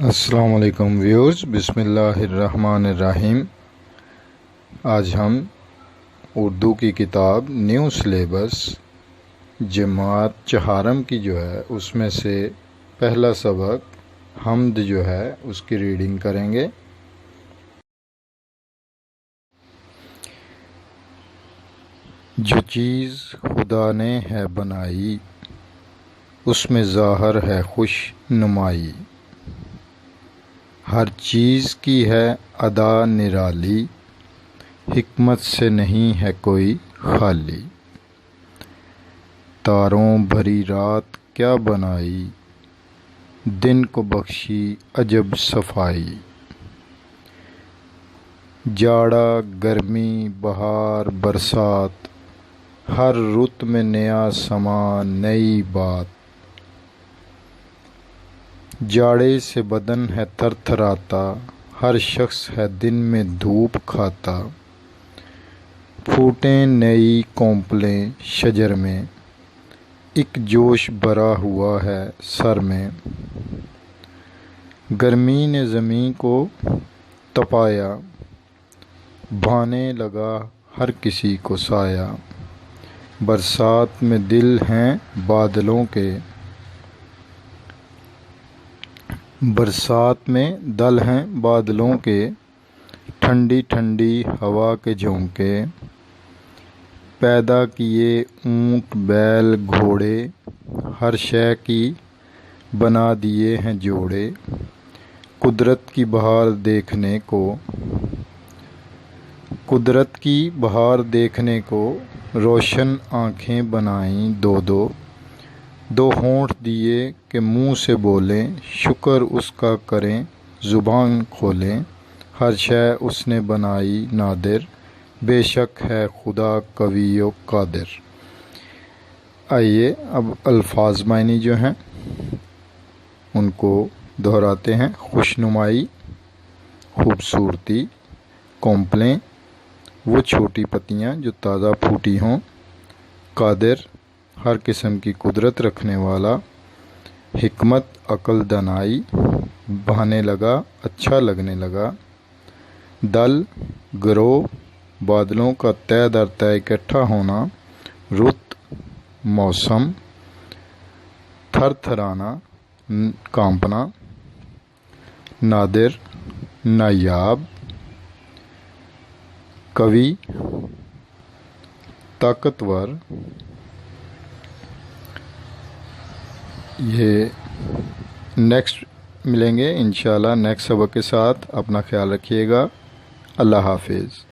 السلام علیکم ویورز، بسم اللہ الرحمن الرحیم۔ آج ہم اردو کی کتاب نیو سلیبس جماعت چہارم کی جو ہے اس میں سے پہلا سبق حمد جو ہے اس کی ریڈنگ کریں گے۔ جو چیز خدا نے ہے بنائی، اس میں ظاہر ہے خوش نمائی۔ ہر چیز کی ہے ادا نرالی، حکمت سے نہیں ہے کوئی خالی۔ تاروں بھری رات کیا بنائی، دن کو بخشی عجب صفائی۔ جاڑا گرمی بہار برسات، ہر رت میں نیا سما نئی بات۔ جاڑے سے بدن ہے تھر تھراتا، ہر شخص ہے دن میں دھوپ کھاتا۔ پھوٹیں نئی کونپلیں شجر میں، ایک جوش بھرا ہوا ہے سر میں۔ گرمی نے زمیں کو تپایا، بھانے لگا ہر کسی کو سایہ۔ برسات میں دل ہیں بادلوں کے، برسات میں دل ہیں بادلوں کے۔ ٹھنڈی ٹھنڈی ہوا کے جھونکے، پیدا کیے اونٹ بیل گھوڑے۔ ہر شے کی بنا دیے ہیں جوڑے، قدرت کی بہار دیکھنے کو، قدرت کی بہار دیکھنے کو۔ روشن آنکھیں بنائیں دو دو، دو ہونٹ دیے کہ منہ سے بولیں۔ شکر اس کا کریں زبان کھولیں، ہر شے اس نے بنائی نادر۔ بے شک ہے خدا قوی و قادر۔ آئیے اب الفاظ معنی جو ہیں ان کو دہراتے ہیں۔ خوشنمائی، خوبصورتی۔ کونپلیں، وہ چھوٹی پتیاں جو تازہ پھوٹی ہوں۔ قادر، ہر قسم کی قدرت رکھنے والا۔ حکمت، عقل دانائی۔ بہانے لگا، اچھا لگنے لگا۔ دل، گروہ، بادلوں کا تہہ در تہہ اکٹھا ہونا۔ رت، موسم۔ تھر تھرانا، کانپنا۔ نادر، نایاب۔ قوی، طاقتور۔ یہ نیکسٹ ملیں گے انشاءاللہ نیکسٹ سبق کے ساتھ۔ اپنا خیال رکھیے گا۔ اللہ حافظ۔